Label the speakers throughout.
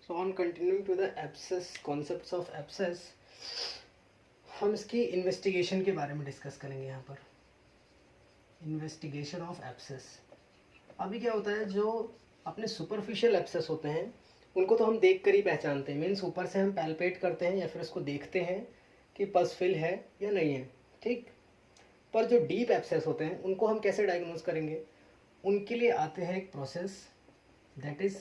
Speaker 1: So on continuing to the abscess, concepts of abscess, हम इसकी investigation के बारे में डिस्कस करेंगे यहाँ पर। Investigation of abscess. अभी क्या होता है, जो अपने सुपरफिशियल एब्सेस होते हैं उनको तो हम देख कर ही पहचानते हैं, मीन्स ऊपर से हम पैल्पेट करते हैं या फिर उसको देखते हैं कि पस फिल है या नहीं है, ठीक। पर जो डीप एब्सेस होते हैं उनको हम कैसे डायग्नोज करेंगे? उनके लिए आते हैं एक process, that is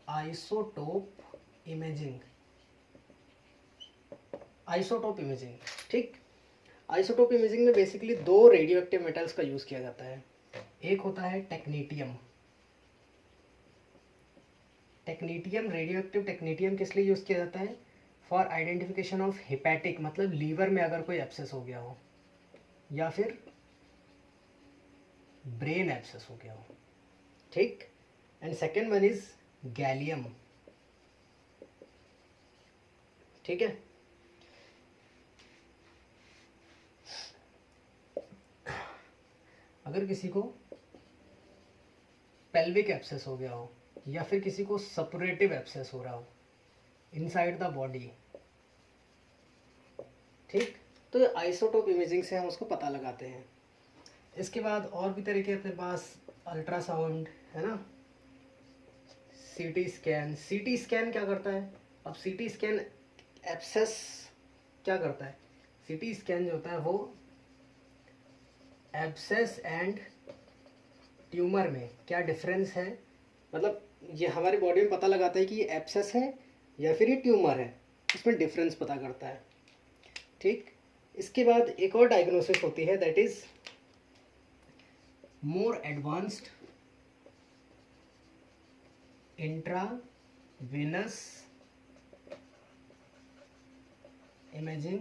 Speaker 1: isotope imaging. Isotope imaging, ठीक। आइसोटोप इमेजिंग में बेसिकली दो रेडियो एक्टिव मेटल्स का यूज़ किया जाता है। एक होता है टेक्नीटियम। टेक्नीटियम, रेडियो एक्टिव टेक्नीटियम किस लिए यूज़ किया जाता है? फॉर आइडेंटिफिकेशन ऑफ हिपैटिक, मतलब लीवर में अगर कोई एब्सेस हो गया हो या फिर ब्रेन एब्सेस हो गया हो, ठीक। And second one is gallium, ठीक है। अगर किसी को पेल्विक एब्सेस हो गया हो या फिर किसी को सपोरेटिव एब्सेस हो रहा हो इनसाइड द बॉडी, ठीक, तो आइसोटोप इमेजिंग से हम उसको पता लगाते हैं। इसके बाद और भी तरीके अपने पास, अल्ट्रासाउंड है ना, सीटी स्कैन। सीटी स्कैन क्या करता है? अब सीटी स्कैन एब्सेस क्या करता है? सीटी स्कैन जो होता है वो एब्सेस एंड ट्यूमर में क्या डिफरेंस है, मतलब ये हमारी बॉडी में पता लगाता है कि ये एब्सेस है या फिर ये ट्यूमर है, इसमें डिफरेंस पता करता है, ठीक। इसके बाद एक और डायग्नोसिस होती है, that is more advanced intravenous imaging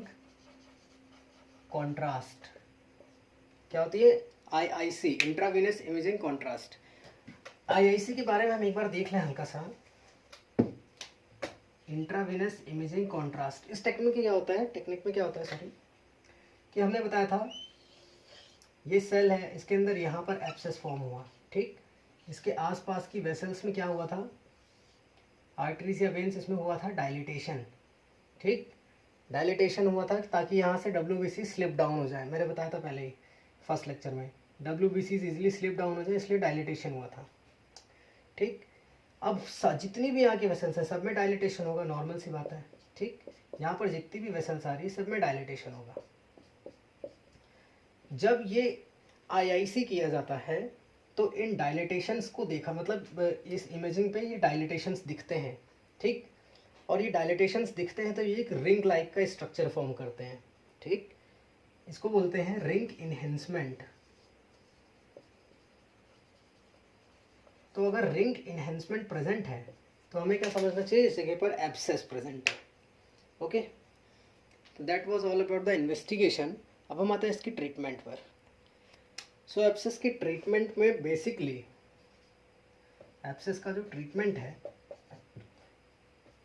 Speaker 1: contrast. क्या होती है? IIC, intravenous imaging contrast. IIC के बारे में हम एक बार देख लें हल्का सा। इंट्रावेनस इमेजिंग कॉन्ट्रास्ट, इस टेक्निक में क्या होता है, सॉरी, कि हमने बताया था ये सेल है, इसके अंदर यहाँ पर एब्सेस फॉर्म हुआ, ठीक। इसके आसपास की वेसल्स में क्या हुआ था, आर्टरीज या वेन्स, इसमें हुआ था डायलिटेशन, ठीक। डायलिटेशन हुआ था ताकि यहाँ से डब्ल्यूबीसी स्लिप डाउन हो जाए। मैंने बताया था पहले ही फर्स्ट लेक्चर में, डब्ल्यूबीसी इजीली स्लिप डाउन हो जाए, इसलिए डायलिटेशन हुआ था, ठीक। अब जितनी भी यहाँ की वेसल्स है सब में डायलिटेशन होगा, नॉर्मल सी बात है, ठीक। यहाँ पर जितनी भी वेसल्स आ रही है सब में डायलिटेशन होगा। जब ये आईआईसी किया जाता है तो इन डायलिटेशंस को देखा, मतलब इस इमेजिंग पे ये डायलिटेशंस दिखते हैं, ठीक। और ये डायलिटेशंस दिखते हैं तो ये एक रिंग लाइक का स्ट्रक्चर फॉर्म करते हैं, ठीक। इसको बोलते हैं रिंग इन्हेंसमेंट। तो अगर रिंग इन्हेंसमेंट प्रेजेंट है तो हमें क्या समझना चाहिए, इस जगह पर एब्सेस प्रेजेंट है, ओके। तो that was all about the investigation. अब हम आते हैं इसकी ट्रीटमेंट पर। सो एब्सेस की ट्रीटमेंट में बेसिकली एब्सेस का जो ट्रीटमेंट है,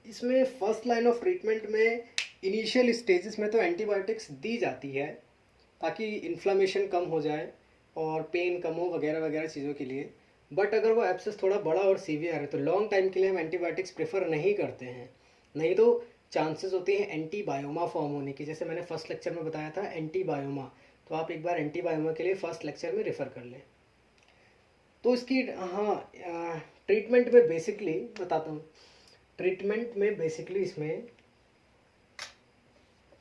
Speaker 1: इसमें फर्स्ट लाइन ऑफ ट्रीटमेंट में इनिशियल स्टेजेस में तो एंटीबायोटिक्स दी जाती है ताकि इन्फ्लामेशन कम हो जाए और पेन कम हो वगैरह वगैरह चीज़ों के लिए। बट अगर वो एब्सेस थोड़ा बड़ा और सीवियर है तो लॉन्ग टाइम के लिए हम एंटीबायोटिक्स प्रेफर नहीं करते हैं, नहीं तो चांसेस होती हैं एंटीबायोमा फॉर्म होने की। जैसे मैंने फर्स्ट लेक्चर में बताया था एंटीबायोमा, तो आप एक बार एंटीबायोमा के लिए फर्स्ट लेक्चर में रेफ़र कर लें। तो इसकी ट्रीटमेंट में बेसिकली बताता हूँ। ट्रीटमेंट में बेसिकली इसमें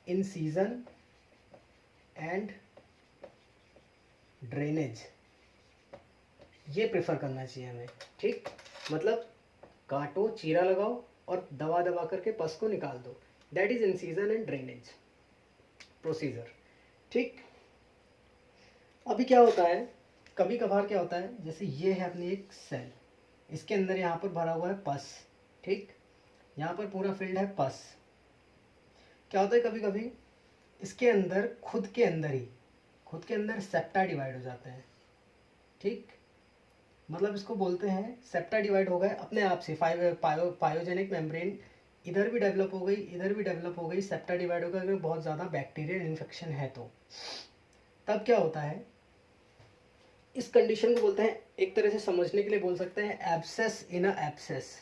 Speaker 1: इंसीजन एंड ड्रेनेज ये प्रेफर करना चाहिए हमें, ठीक। मतलब काटो, चीरा लगाओ और दबा दबा करके पस को निकाल दो, that is incision and drainage procedure, ठीक। अभी क्या होता है, कभी कभार क्या होता है, जैसे ये है अपनी एक सेल, इसके अंदर यहाँ पर भरा हुआ है पस, ठीक, यहाँ पर पूरा फील्ड है पस। क्या होता है कभी कभी इसके अंदर खुद के अंदर सेप्टा डिवाइड हो जाते हैं, ठीक। मतलब इसको बोलते हैं सेप्टा डिवाइड हो गए अपने आप से, पायोजेनिक मेम्ब्रेन इधर भी डेवलप हो गई, इधर भी डेवलप हो गई, सेप्टा डिवाइड हो गया। अगर बहुत ज़्यादा बैक्टीरियल इन्फेक्शन है तो तब क्या होता है, इस कंडीशन को बोलते हैं, एक तरह से समझने के लिए बोल सकते हैं एब्सेस इन अ एब्सेस।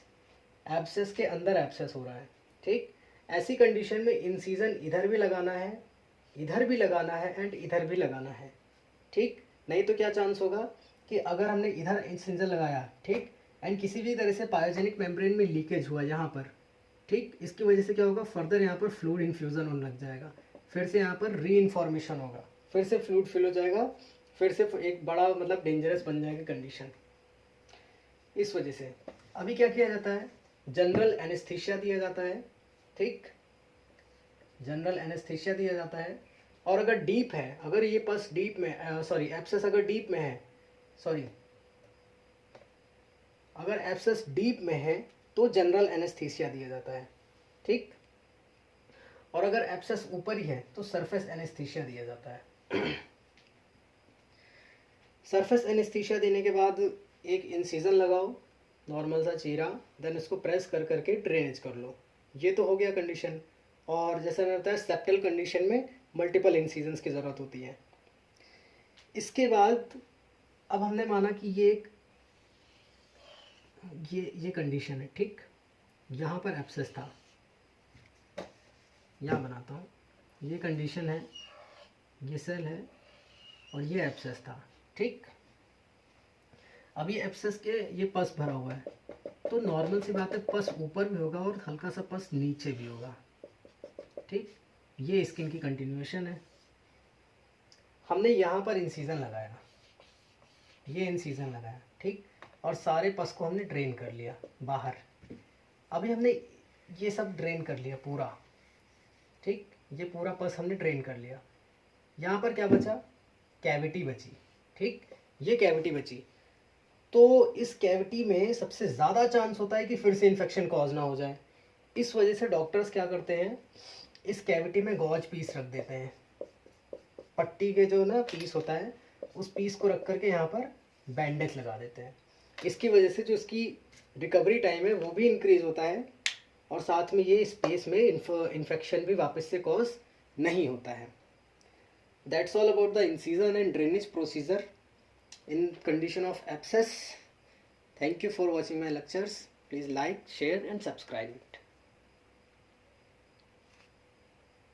Speaker 1: एब्सेस के अंदर एब्सेस हो रहा है, ठीक। ऐसी कंडीशन में इंसिजन इधर भी लगाना है, इधर भी लगाना है एंड इधर भी लगाना है, ठीक। नहीं तो क्या चांस होगा कि अगर हमने इधर इंसिजन लगाया, ठीक, एंड किसी भी तरह से पायोजेनिक मेम्ब्रेन में लीकेज हुआ यहाँ पर, ठीक, इसकी वजह से क्या होगा, फर्दर यहाँ पर फ्लूइड इन्फ्यूज़न होने लग जाएगा, फिर से यहाँ पर री इन्फॉर्मेशन होगा, फिर से फ्लूइड फिल हो जाएगा, फिर से एक बड़ा मतलब डेंजरस बन जाएगी कंडीशन। इस वजह से अभी क्या किया जाता है, जनरल एनेस्थीसिया दिया जाता है, ठीक, जनरल एनेस्थीसिया दिया जाता है। और अगर डीप है, अगर ये पस डीप में सॉरी एब्सेस अगर डीप में है, सॉरी अगर एब्सेस डीप में है तो जनरल एनेस्थीसिया दिया जाता है, ठीक। और अगर एब्सेस ऊपर ही है तो सरफेस एनेस्थीसिया दिया जाता है। सरफेस एनेस्थीसिया देने के बाद एक इंसिजन लगाओ, नॉर्मल सा चीरा, देन इसको प्रेस कर करके ड्रेनेज कर लो। ये तो हो गया कंडीशन। और जैसा मैंने बताया सेप्टल कंडीशन में मल्टीपल इंसिजन्स की ज़रूरत होती है। इसके बाद अब हमने माना कि ये कंडीशन है, ठीक, यहाँ पर एब्सेस था, यहाँ बनाता हूँ, ये कंडीशन है, ये सेल है और ये एब्सेस था, ठीक। अब ये एब्सेस के ये पस भरा हुआ है, तो नॉर्मल सी बात है पस ऊपर भी होगा और हल्का सा पस नीचे भी होगा, ठीक। ये स्किन की कंटिन्यूएशन है। हमने यहाँ पर इंसिजन लगाया, ये इंसिजन लगाया, ठीक, और सारे पस को हमने ड्रेन कर लिया बाहर। अभी हमने ये सब ड्रेन कर लिया पूरा, ठीक, ये पूरा पस हमने ड्रेन कर लिया। यहाँ पर क्या बचा, कैविटी बची, ठीक, ये कैविटी बची। तो इस कैविटी में सबसे ज़्यादा चांस होता है कि फिर से इन्फेक्शन कॉज ना हो जाए। इस वजह से डॉक्टर्स क्या करते हैं, इस कैविटी में गॉज पीस रख देते हैं, पट्टी के जो ना पीस होता है उस पीस को रख करके यहाँ पर बैंडेज लगा देते हैं। इसकी वजह से जो इसकी रिकवरी टाइम है वो भी इंक्रीज होता है और साथ में ये स्पेस में इन्फेक्शन भी वापस से कॉज नहीं होता है। That's all about the incision and drainage procedure in condition of abscess. Thank you for watching my lectures. Please like, share and subscribe.